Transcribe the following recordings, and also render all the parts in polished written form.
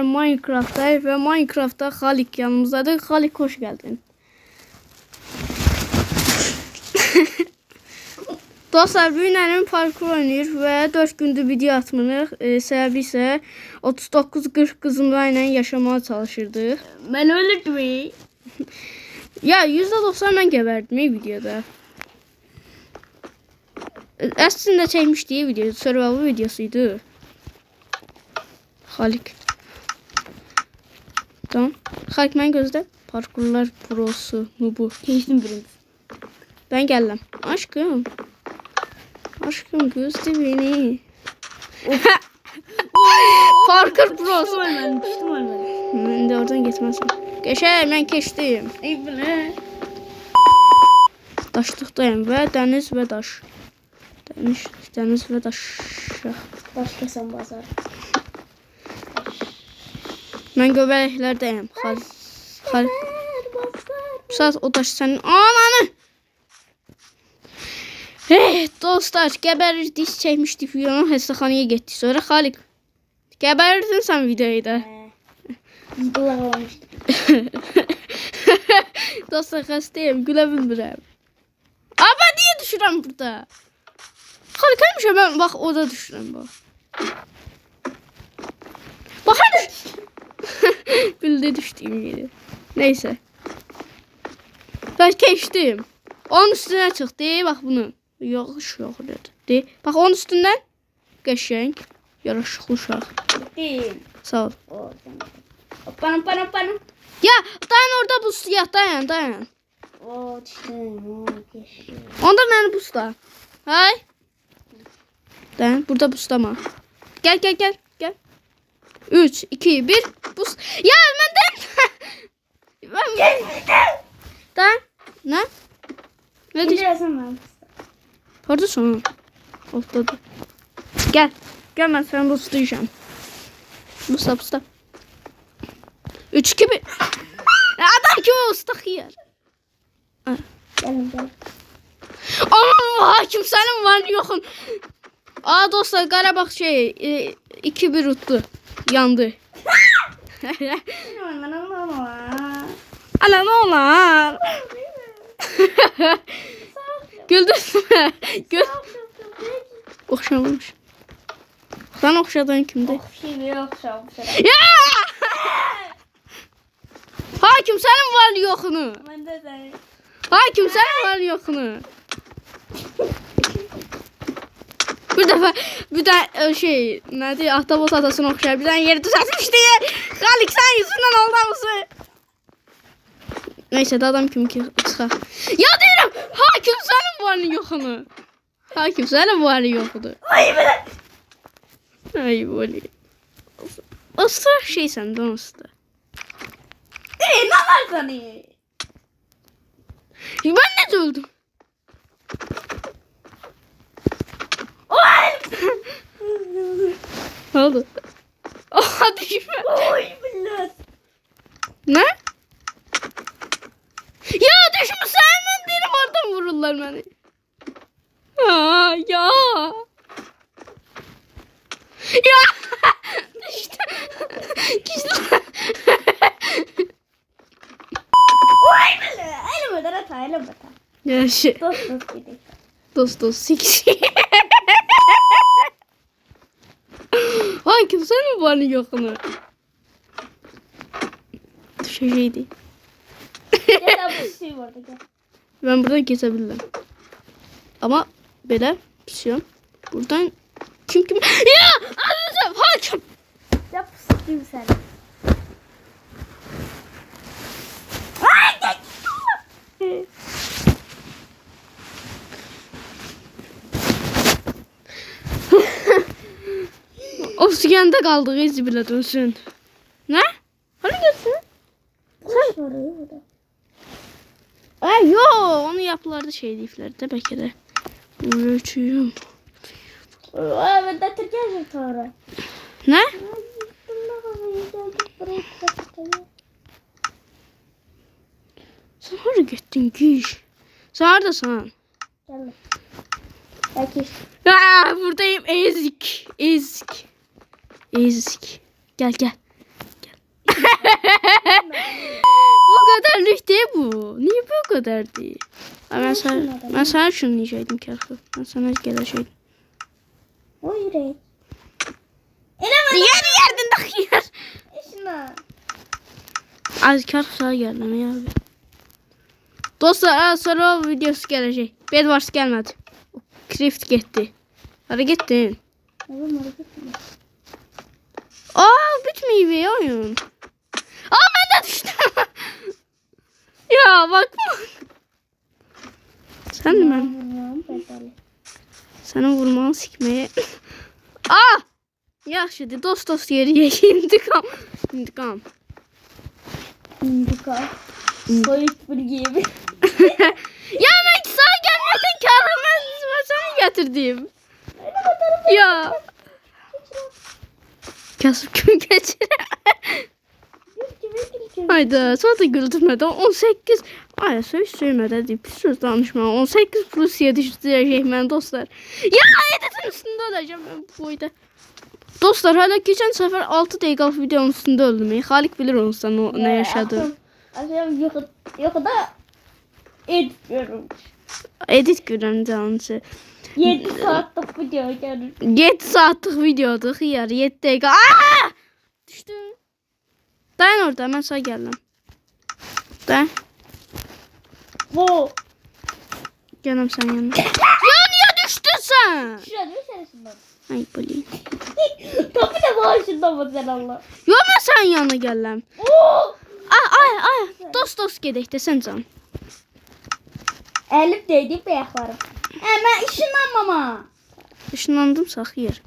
Minecraft'tayız ve Minecraft'ta Halik yanımızdadır. Halik hoş geldin. Dostlar, bugün parkur oynuyor ve 4 gündür video atmırıq. Səbəbi isə 39-40 qızımla ilə yaşamaya çalışırdıq. Ben öldüm. Ya %90 mən gəbərdim videoda. Əslində çəkmişdik video, survival videosuydu. Halik. Tamam. Halik mən gözlə. Parkurlar prosu bu. Geçtim birinci. Ben geldim. Aşkım. Aşkım gözle beni. Parkur prosu. Düştüm ölmedim. Ben de oradan gitmezsem. Geçer, ben geçtim. İyi bile. Daşlıqdayım ve deniz ve daş. Deniz ve daş. Başka sen bazar. Ben göbələklerdəyim. Bu saat o daş senin. Ananı. Hey dostlar, gəbərirdik, çəkmişdik videonu, xəstəxanaya getdik. Sonra Halik, gəbərirdin sen videoyu da. Yıkılar olmuştu. Dostlar, xəstəyim, gülə bilmirəm. Aba niye düşürəm burada? Halik, həmişə ben bak o da düşürəm bak. Bak hadi. Bildi düştüğüm yeri. Neyse. Ben geçtim. Onun üstüne çıktı. Bak bunu. Yağış yok dedi. Bak onun üstünden. Geçenk. Yaraşıklı uşaq. Değil. Sağ ol. Panam. Ya dayan orada buz ya, dayan. O düştüm. Geçtim. Onda beni buzla. Hay. Dayan burada buzlama. Gel. 3, 2, 1 buz. Ya benden. Dayan. Ne? Ne diyorsun? Gidersen ben. Orada sonra. Ortada. Gel ben sana buzlayacağım. Buzla. 3, 2, 1. Adam kimi ustak yer. Gel. Aman hakim senin var yoxun. Aa dostlar, Qarabağ 2-1 utdu. Yandı. Ana ne olar? Güldürsün. Gül. Oxşamamış. Sen oxşadan kimdi? Ya! Hakim senin var yoxunu. Ben de seni. Hakim senin var yoxunu. Bir de nədir, Ahtapot atasını oxşar. Bir tane yeri düzəltmişdi. Halik, sen yüzünden oldu mısın? Neyse, adam kimi ki çıxar. Ya deyirəm, hakim senin var yoxunu. Hakim senin var yoxudur. Ay bile. Ay böyle. Israr şeysən, donusda. Ne var seni? Ben ne öldüm? Ne oldu? Oha düşme. Oy bile. Ne? Ya düşmüşsen ben derim, oradan vururlar beni. Aa, ya. Ya. Düştü. Oy bile. Elim öder. Ya şey. Dost gidelim. Dost siksi. Ay kimse mi var yoxunu? Düşəcəkdi. Ya bu şey vardı gel. Ben buradan geçebilirim. Ama böyle pişiyorum. Buradan kim? Ya! Anlayacağım. Hakim. Ya pusatayım seni. Ay gel. Obsidiyanda kaldık, izi bile dönsün. Ne? Hadi gelsin. Kuş var ya burada. Ay yo, onu yapılarda şey deyiflər də bəlkə də. Ölçüyüm. Ay ben de Türkiye'ye sonra. Ne? Sen hara getdin giş? Sen haradasın? Gel. Belki. Aa, buradayım, ezik. Gel. Bu kadarlık değil bu. Niye bu kadar değil? Ben sana şunu diyecektim Kerkı. Ben sana geleceğim. O yürek. Yer yerden takıyor. Şuna. Az Kerkı sana geldim ya abi. Dostlar sonra o videosu gelecek. Bedwars gelmedi. Craft gitti. Hadi gittin. Oğlum hareket mi? Bitmiyor be oyun. Ben de düştüm. Ya bakma. Sen de ben. Vurmam bedeli. Sana vurmanı sikmeye. Yaxşıdır. Dost yeriye intikam. İntikam. İndika. Soyut bir gibi. Ya ben sana gelmekten karım. Ben sana getirdim. Ya. Kasıp gün geçir. Hayda sonra da güldürmeden 18. Ay söz söylemeden deyip söz danışma. 18 plus 7 istəyəcək mən dostlar. Ya editin üstündə olacağım ben bu boyda. Dostlar hala geçen sefer 6 dakikalık videonun üstünde öldüm. Halik bilir ondan ne yaşadı. Akşam yukarıda ediyorum. Edit görən canlısı. 7 saatlik video görür. 7 saatlik videodur xiyar 7 dakika. Düşdüm. Dayan orada mən sağ gəldim. Dayan. Bu. Gələm sən yanına. Ya niye düşdün sen? Şurada değil mi sen şundan? Ay bileyim. Kapı da var şundan mı sen Allah? Yo mən sənin yanına gələm. Oo! Ay. Dost gedək desən can. Elif değdi bıyaklarım. Hemen ışınlanmama. Işınlandım saxıyır.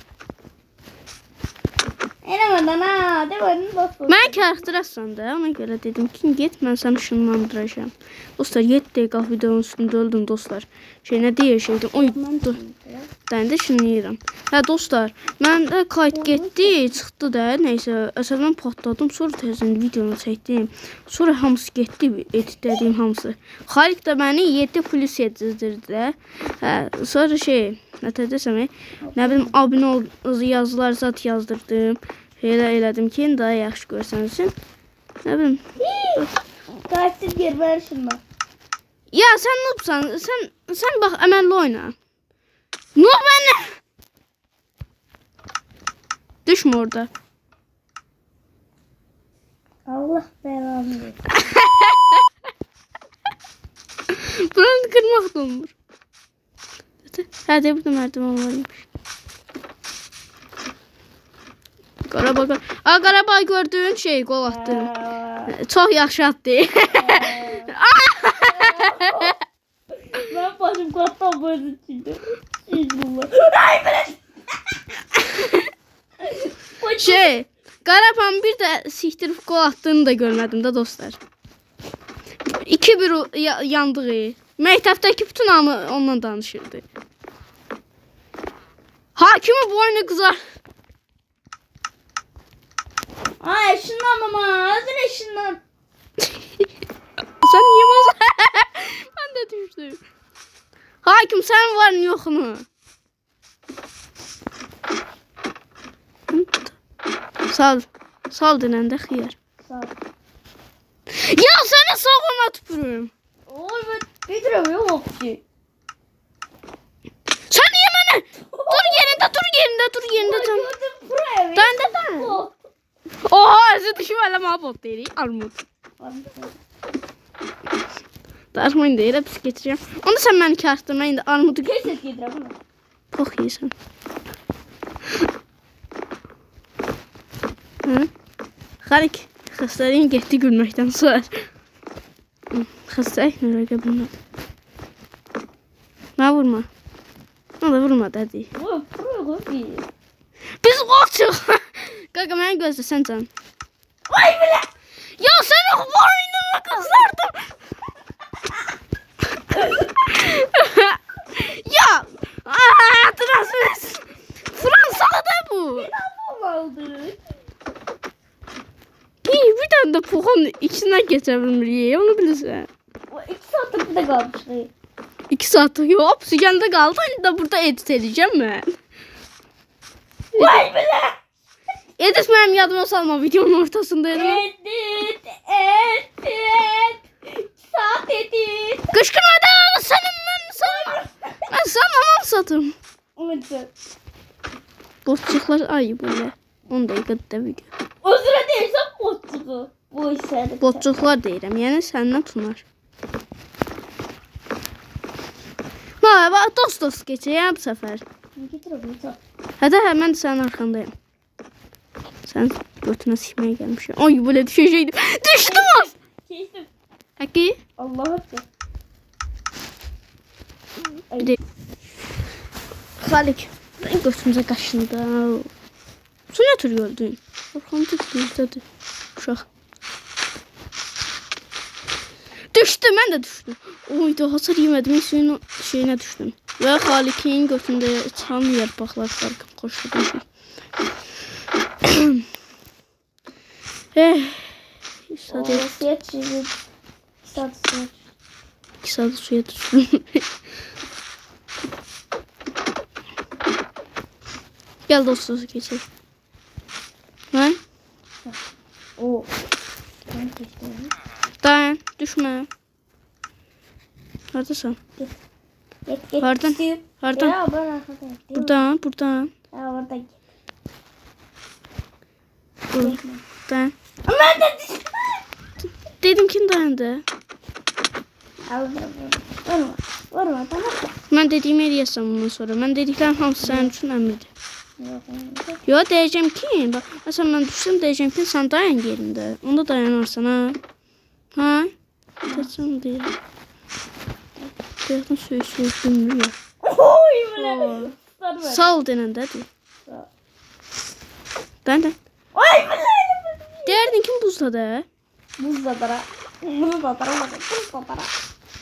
Eləmədən ha, demədim dost. Mən karakterəsən də, ona görə dedim ki, get mən səni ışınlandıracağam. Dostlar 7 dəqiqə videonun üstündə öldüm dostlar. Nə deyəcəkdim? Oy, dur. Mən də ışınlayıram. Hə dostlar, mən də kayıt getdi, çıxdı da, nəysə, əsəbdən patladım, sonra təzən videonu çəkdim. Sonra hamısı getdi, editlədiyim hamısı. Xalik də məni 7 plus yetizdirdi də. Hə, sonra nə desəm, nə bilim, abunə ol yazılar zat yazdırdım. Elə elədim ki, daha yaxşı görsənsin. Nə bilim. Kaçsız geri ver şundan. Ya sen noobsan. Sen bak əməlli oyna. Noob ben ne? Düşme orada. Allah belanı versin. Buranı kırmak da olmur. Hadi burada merdiven varmış. Qarabağ gördüğün şey gol attın. Çok yaxşı attı. Ben başım kattan böyle içinde. İzmir'le. Qarabağın bir de siktirib gol attığını da görmedim de dostlar. 2-1 yandığı. Məktəbdəki bütün hamı ondan danışırdı. Hakimi bu oyunu kızar. Ay ışınlanmama. Hazır ışınlan. Sen niye bozdun? Ben de düştüm. Hakim sen varın yoxunu. Sal denəndə xiyar. Sağ ol. Ya səni sağına tüpürüm. Oy ben bilmiyorum yok ki. Sen niye beni? Dur yerinde can. Gördüm buraya. Ben de. Oha özü düşüm elə mabot deyil. Armut. Darmayın deyil, pis getireceğim. Onu sen beni karıştırma, indi armudu. Kesin yedirəm bunu. Pox yeysən. Xarik, xəstəliyin getdi gülməkdən sonra. Xəstəlik nə rəqə bunlar. Nə vurma. Nə da vurma dədi. Oy buraya koy. Biz qoçuq. Qaqa məni gözləsən can. Ay bile. Ya səni boynuma qızardım. Ya. Transfer. Fransalı da bu. Ne oldu? Bir tane de puğun içinden geçebilmeliyiz. Onu bilirsən. O 2 saatlik bir de kalmış. 2 saatlik yok. Oksijende kaldı. Hani da burada edit edeceğim ben. Vay bile. Edis benim yadıma salma, videonun ortasındaydım. Edit. Saat edit. Kışkırma da senin ben sana satırım. Unuttum. Botçuklar ay böyle. 10 dakikada video. O sıra değilse botçuğu. Bu işler. Botçuklar deyirəm, yəni səndən tunar. Ha, bax dost keçəyəm bu səfər. Getir o bunu. Hədə mən də sənin arxandayım. Sən götünə sikməyə gəlmişəm. Ay belə düşəcəydim. Düşdüm. Kestim. Həqiqi? Allah hakkı. Bir de. Xalik. Ben götümüzə qaşındı. Su nə tür gördün? Arxamda düzdədir. Uşaq. Düşdü, mən də düşdüm. Oy da hasar yemədim, suyun şeyinə düşdüm. Və Xalikin götündə çıxan yarpaqlar farkım xoşladım şey. Sadə Suya çizim. Saat suya. 2 saat suya düşdüm. Gel dostlar geçelim. Lan Oo. Ben geçtim. dayan, düşme. Neredesin? Git. Pardon. Düştüm. Pardon. Ya ben arkadayım. Buradan. Ya orada git. Dayan. Ben de düştüm. Dedim kim dayandı? Vurma tamam. Ben dediğimi eləyəsən bundan sonra. Ben dediklərim hamısı sənin üçün əmridir. Yok. Yo, deyəcəm ki, bax, məsələn mən düşsəm deyəcəm ki, sən dayan yerində. Onda dayanarsan, ha? Ha? Təçəm deyil. Deyəxdən söy gümrüyor. Oy böyle. Sal denəndədir. Dayan. Oy böyle. Deyərdin kim buzdadır? Buzladara. Buzladara.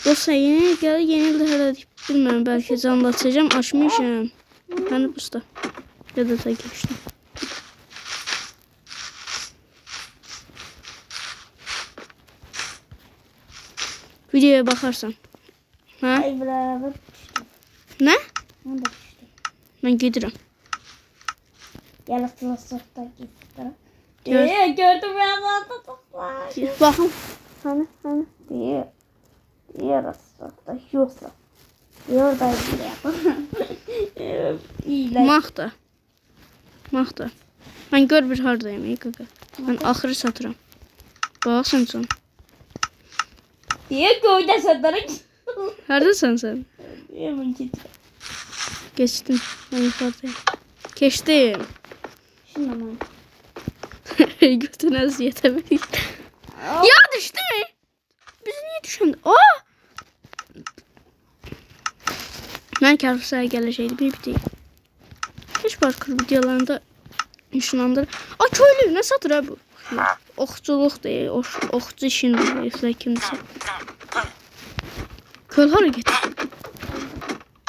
Yoxsa yeni il hələ bilmirəm, bəlkə canlatacağım, açmışam. Hani buzda. Ya da geçtim. Videoya bakarsan. Ha? Ay beraber düştüm. Ne? Ben de düştüm. Ben gidiyorum. Yalıklı sokta gittim. Gör. Gördüm ya zaten toplar. Bakın. Hani? Diğer sokta yoksa. Yoradayım bile yapalım. İyiler. Maxda. Ben gör bir hardayım ey qaqa. Ben axırı satıram. Bax sən üçün. Diye köyde satara Hardasan sən? Hemen git. Geçtim. Ben yuxarıdayım. Keçdim. Şuna man. Götünə əziyyət emək. Ya düşdü. Biz niye düşəndə? Aa! Mən karusaya gələcəkdi, bir biteyim. Heç parkur videolarında işinandır. Aa, köylü nə satır ha bu? Oxçuluq deyil, oxçu işin deyil, kimsə. Köl hara getir?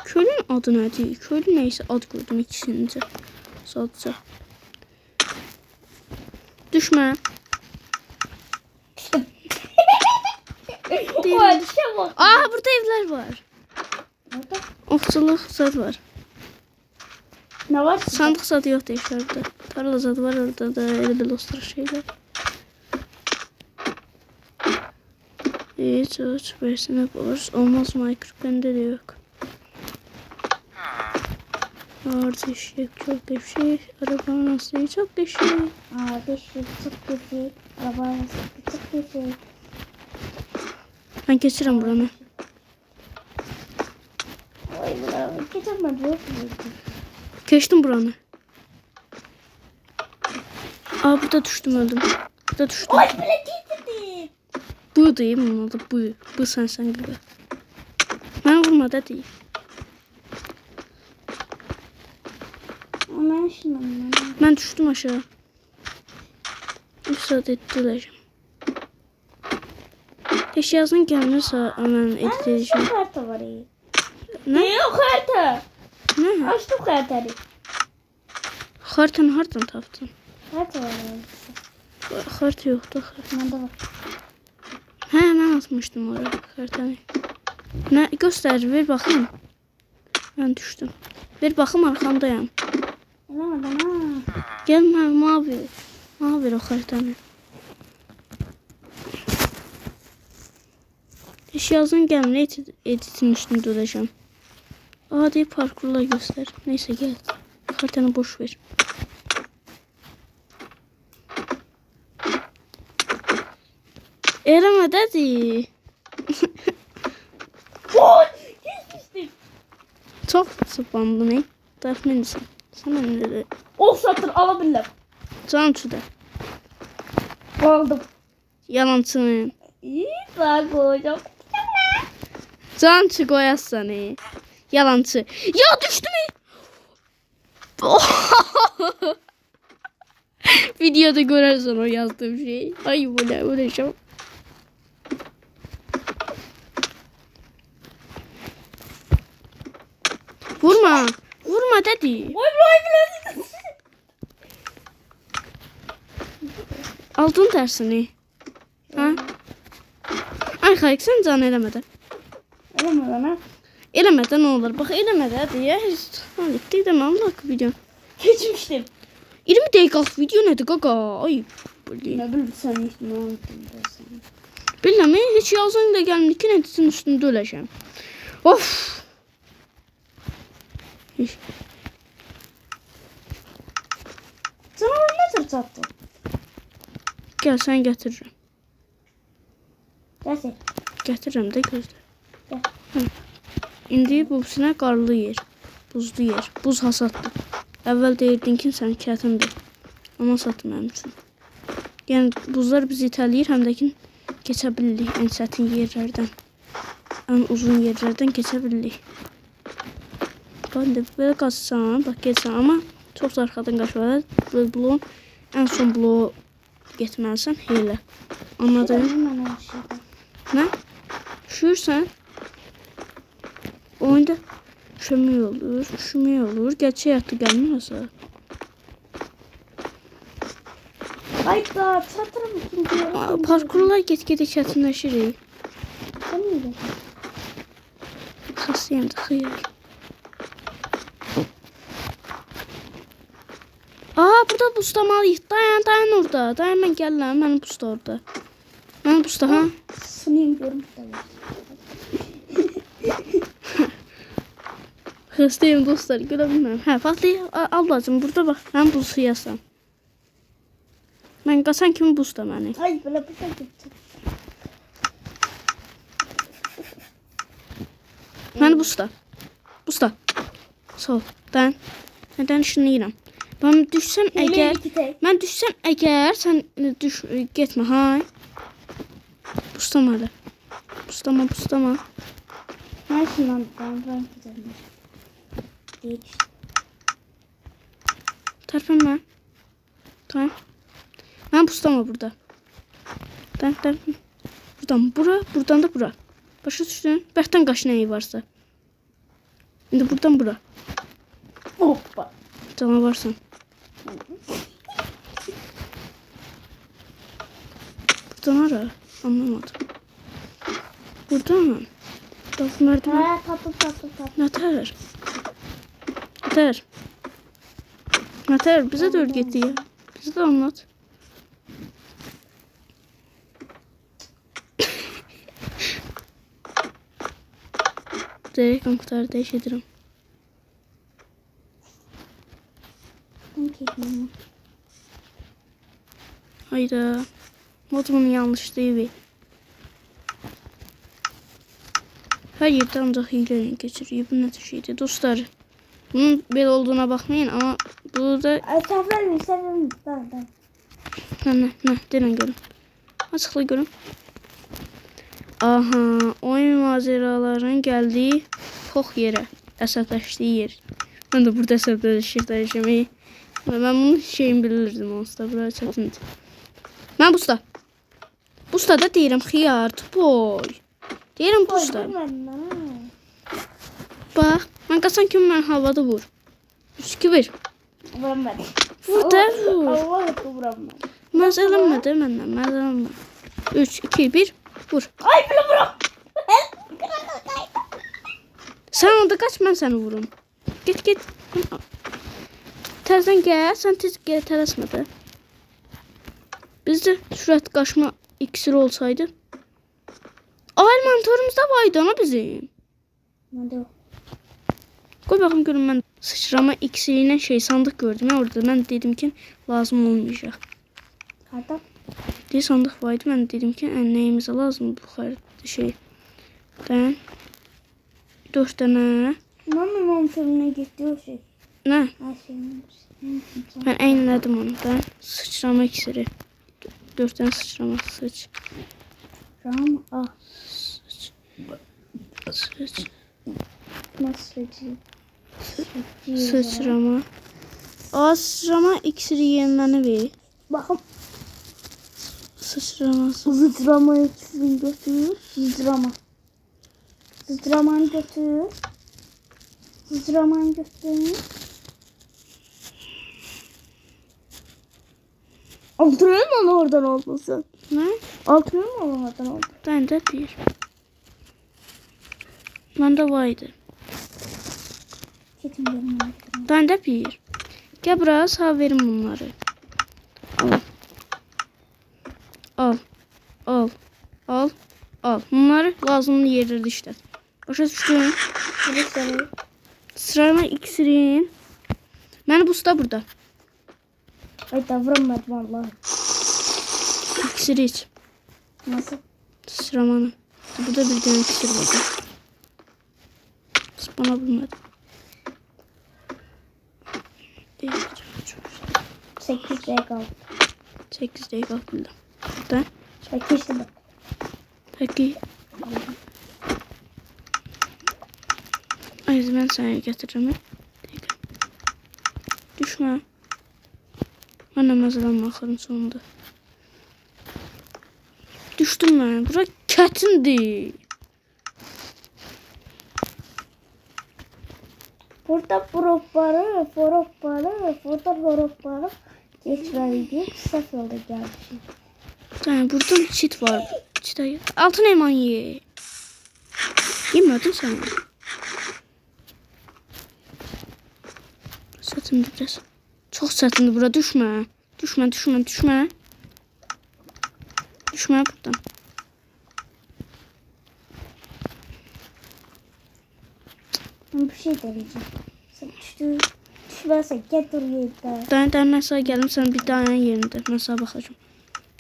Kölün adı nədir? Köylü neysə ad qoydum ikisinci. Sadəcə. Düşmə. Oy düşe bak. Aa, burada evlər var. Orada Oxçuluq zad var. ne var? Sandıq zadı yoxdur işlərdə. Tarla zadı var orada da, elə belə ostra şeylər. Hiç versene borç. Olmaz Minecraft bende de yok. Orada eşek, çok eşek. Arabanın lastiği çok eşek. Aa düştü çok kötü. Arabaya sıktı çok kötü. Ben geçirim buranı. Oy beraber geçemedi yok mu? Geçtim buranı. Aa, burada düştüm, öldüm. Burada düştüm. Oy bile getirdi. Bu değil mi onun adı? Bu sen gibi. Ben vurma da değil. Ona şuna mı? Ben düştüm aşağı. Müsaade ettiler. Eşyasının gelmesi hemen edileceğim. Şu karta var iyi. Ne? Yok karta. Ne? Açtım kartayı. Hartanı hardan taptın? Karta var iyi. Harita yoktu. Bunda var. He, ben atmıştım oraya hartanı. Ne? Göster, ver bakayım. Ben düştüm. Ver bakayım, arkamdayım. Eləmədən ha. Gelme mavi. Mavi o xaritanı. Hiç yazın gelme editin üstünü duracağım. Adi parkurla göster. Neyse gel. Haritanı boş ver. Ereme dedi. Oy! Geçmiştim. Çok zıplandı ne? Tahminsin. Sana ne dedi? Satır alabilirim. Can çuda. Aldım. Yalancının. İyi bak hocam. Can çı koyasın. Yalancı. Ya düştü mü? Videoda görersen o yazdığım şey. Ay bu ne şey. Vurma. Vurma dedi. Vay. Aldın dersini. Ha? Ay xayk sen can eləmədən. Eləmədən ha. Eləmədən nə olur? Bax eləmədən deyə heç halletdik deməm bak video. Geçmiştim. 20 dəqiqəlik video nədir qaqa? Ay. Ne bileyim sen hiç ne anlatın. Bilmem hiç yazın da gelmedi ki netisin üstünde öleceğim. Of. Hiç. Sana ne tır sattın? Gel sen getiririm. Gerçek. Getiririm de gözle. Gel. İndi bu sinə qarlı yer. Buzlu yer. Buz hasatdı. Əvvəl deyirdin ki sən kətindir. Ama satın mənim üçün. Yəni buzlar bizi itələyir, həm də ki keçə bilirik ən çətin yerlərdən. Ən uzun yerlərdən keçə bilirik. Ben de böyle qaçsam, bax geçsən, amma çox arxadan qaçmalı. Böyle bloğun ən son bloğu getməlisən elə. Anladın? Hemen her şeyden. Nə? Üşürsən. Oyunda üşümək olur, üşümək olur. Gerçək həyatda gəlmirsə. Ayda çatırım ikinci yere. Parkurlar get-gedə çətinləşir. Sen miydin? Xəstəyəm də xeyir. Burada bustamalıyıq. Dayan orada. Dayan mən gəlirəm. Mənim busta orada. Mənim busta ha? Sınayım görüm tabii. Xəstəyəm dostlar. Görə bilmirəm. Hə, Fatih ablacığım burada bax. Mən buzu yasam. Mən qaçan kimi busta məni. Ay böyle bir şey gidecek. Məni busta. Busta. Sol. Dayan. Nədən işinləyirəm. Ben düşsəm əgər, mən düşsəm əgər sən düş getmə, hay. Bustama hələ. Bustama. Her şeyden ben gidelim. Değil. Tərpənmə. Tamam. Mən bustama burada. Tərpən. Buradan bura, buradan da bura. Başa düşdün? Bəhdən qaç nəyi varsa. İndi buradan bura. Hoppa. Canavarsan. Buradan ara. Anlamadım. Buradan. Bak merdiven. Ha tatlı. Yeter. Bize de örgütü ya. Bize de anlat. Direkt komputer değiştiririm. Hayda. Modumun yanlışlığı. Her yerde ancak hileyle geçiriyor. Bu ne şeydi dostlar. Bunun böyle olduğuna bakmayın ama burada... Ay severim. Ne? Derin görün. Açıkla görün. Aha. Oyun maceralarının geldiği fox yere. Əsəbləşdiyi yer. Ben de burada əsəbləşirdim. Ben bunun şeyini bilirdim. Onsuz buraya çətindir. Ben busta. Busta da deyirəm xiyar. Boy. Deyirəm busta. Bak. Ben qaçan kimi mən havada vur. 3-2-1. Vuram ben. Vur da vur. Allah vuram ben. Məzələmə də məndən. Məzələmə. 3-2-1. Vur. Ay böyle vuram. Sen orada kaç, ben seni vururum. Git. Təzdən gəl, sən tez gəl, tələsmə də. Bizdə sürət qaçma iksiri olsaydı. Ay, montorumuzda vardı ana bizim. Hadi o. Qoy baxım görüm, mən sıçrama iksiriyle şey sandıq gördüm ya orada. Mən dedim ki lazım olmayacaq. Harda? Diye sandıq vardı. Mən dedim ki nəyimizə lazım bu şey. Ben 4 dənə. Mama montoruna gitti o şey. Nə? Her şeyin. Mən əynlədim onu. Ben sıçrama iksiri. 4 dənə sıçrama sıç. Ram ah. Sıç. Sıç. Nasıl Sıçrama. Aa, sıçrama iksiri yenilənir. Bakın. Sıçrama. Sıçrama ikisini götür. Sıçrama. Sıçramanı götür. Sıçramanı götür. Altına mı oradan olmasın? Nə? Altına mı oradan oldu? Məndə bir. Məndə vardı. Ketim benim. Məndə bir. Gəl bura, sağ verin bunları. Al. Al. Al. Al. Al. Bunları lazımlı yerlərdə işlət. Başa düşdün? Evet sana. Sıralama iksirin. Məni busta burada. Ay da vuramadım vallahi. İksiri iç. Nasıl? Sıramanı. Burada bir tane iksir var. Bana bulmadı. 8 dakika. 8 dakika burada. Burada. 8 dakika. Peki. Ay, ben sana getireceğim. Düşme. Ben namazdan bakarım sonunda. Düştüm ben. Bura ketindi. Burada burada geçmeli kısa yolda gelmişim. Yani buradan çit var. Çit altın elman ye. Yemiyordun sen. Satındı biraz. Çok satındı bura, düşme. Düşme. Düşme buradan. Ben bir şey deneyeceğim. Sen düşmezsen gel oraya da. Ben mesela geldim sen bir tane yerinde. Ben sana bakacağım.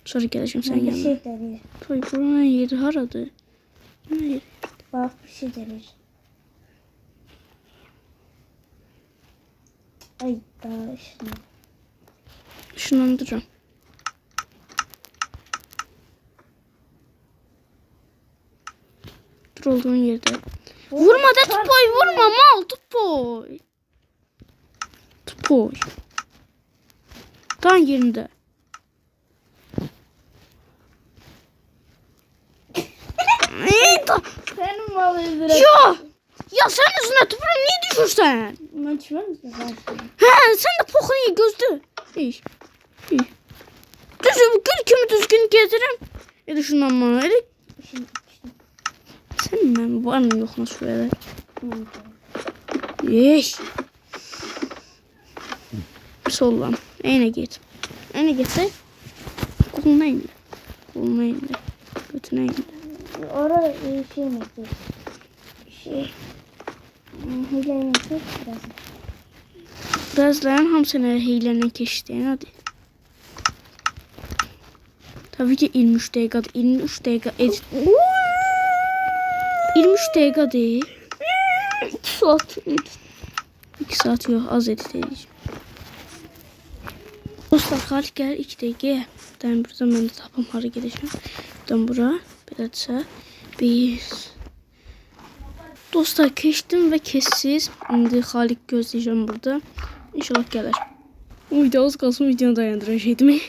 Sonra geleceğim sen Ben bir yanına. şey deneyeceğim. Toy buranın yeri haradı? Ne yeri? Bak bir şey deneyeceğim. Ay da şunu. Işınlandıracağım. Dur olduğun yerde. Vurma da Tupoy, vurma mal Tupoy. Tupoy. Tam yerinde. Senin malın Ya sen üstüne Tupoy niye düşürsen? Ben düşmem mi sen? Sen de pokunu gözlü. İyi. Düzgün gül düzgün getirin. Ya da şundan bana öyle. Şimdi Sen ben var mı yok nasıl şöyle? Yeş. Sollan. Eyne git. Eyne gitse. Koluna indi. Götüne indi. orada şey mi ki? Şey. Hile mi ki? Biraz. Birazların hamısını hiylenen keçdiyin hadi. Tabii ki 23 dakikada 23 dakika edit. 23 dakika değil. 2 saat edit. 2 saat yok, az edit edeceğim. Dostlar Xalit gəlir 2 dəqiqəyə. Ben buradan mən də tapım hara gedəcəm. Buradan bura, beləcə. Dostlar keçdim və kessiz. İndi Xalit gözləyəcəm burada. İnşallah gəlir. Bu video az qalsın videonu dayandıracaqdım.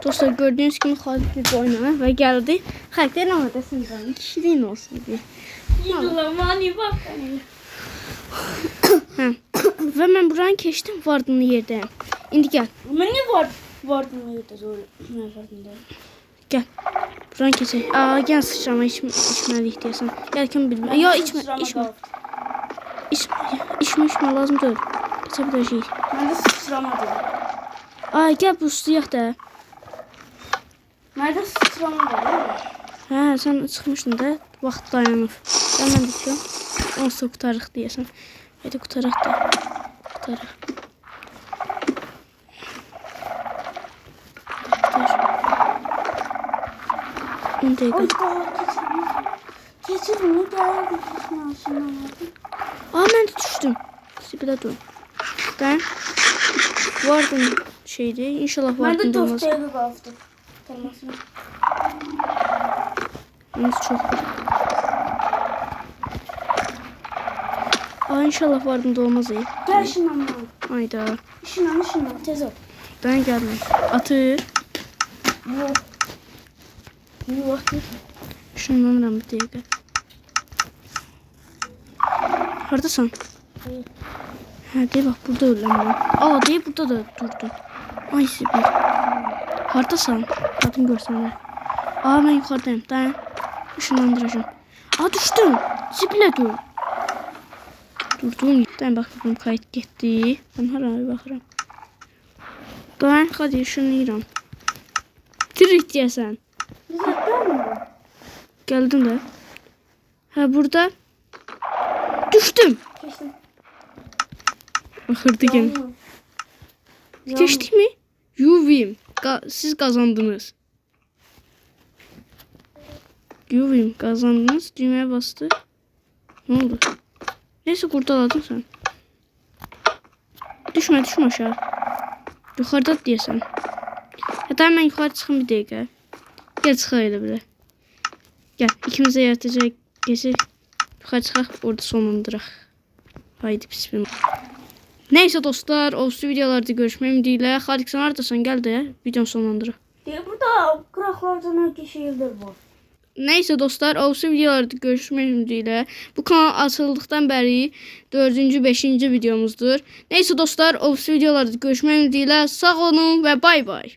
Dostlar gördüğünüz gibi Xalit bir oynama və gəldi. Xalit nə olacaqsın canım? Kişiliyin olsun diye. Mani bak. Və mən buranı keçdim vardığın yerdəyim. İndi gəl. Mani vardı mı yurtta doğru? Ne vardı? Gel. Buranı keçək. Gəl sıçrama içməliyik deyəsən. Gəl kim bilmir. Ya içmə. İçmə lazım deyil. Keçə biləcəyik. Məndə sıçramadı. Ay, gəl boostlayaq da. Məndə sıçramadı. Hə, sən çıxmışdın da. Vaxt dayanıb. Gəl mən də çıxıyorum. Onsuz da qutarıq deyəsən. Haydi qutarıq da. Qutarıq. Qutar. 10 dəqiqə. Oy, daha keçirdim. Ne gəlirdi keçmə aşından aldım. Aa, mən də düşdüm. Sibilə dur. Ben vardım şeydi. İnşallah Məndə vardım 4 olmaz. dəqiqə qaldı. Tamam. Yalnız çok var. Aa, inşallah vardım da olmaz iyi. Gəl ışınlanma. Hayda. Işınlan, tez ol. Ben geldim. Atı. Yox. Yox. Şunlanıram bir dəqiqə. Hardasan? Hə, deyə bax, burada öləm mən. Aa, deyə burada da durdum. Ay, Sibir. Hardasan? Adın görsənlər. Aa, mən yuxarıdayım. Dayan. Işınlandıracağım. Aa, düşdüm. Sibirlə dur. Durdum. Dayan, bax, baxım, kayıt getdi. Ben haraya baxıram. Dayan, hadi ışınlayıram. Tirik deyəsən. Biz yatdın mı? Geldim de. Ha, burada. Düştüm. Keçdim. Ahırdı gene. Geçti mi? Yuvim. Siz kazandınız. Yuvim kazandınız. Düğmeye bastı. Ne oldu? Neyse kurtuladın sen. Düşme aşağı. Yukarıda diyesen. Ya da hemen yukarı çıkın bir dakika. Gel çıkar elə belə. Gel ikimiz de yaratacak geçir. Yukarı çıkar orada sonlandıraq. Haydi bismillah. Neyse dostlar, o videolarda görüşmək ümidiyle. Xalik sen haradasan, gel de videonu sonlandıraq. Burada qıraqlardan keçirdir bu. Neyse dostlar, o videolarda görüşmək ümidiyle. Bu kanal açıldıktan beri 4-cü, 5-ci videomuzdur. Neyse dostlar, o videolarda görüşmək ümidiyle. Sağ olun ve bay bay.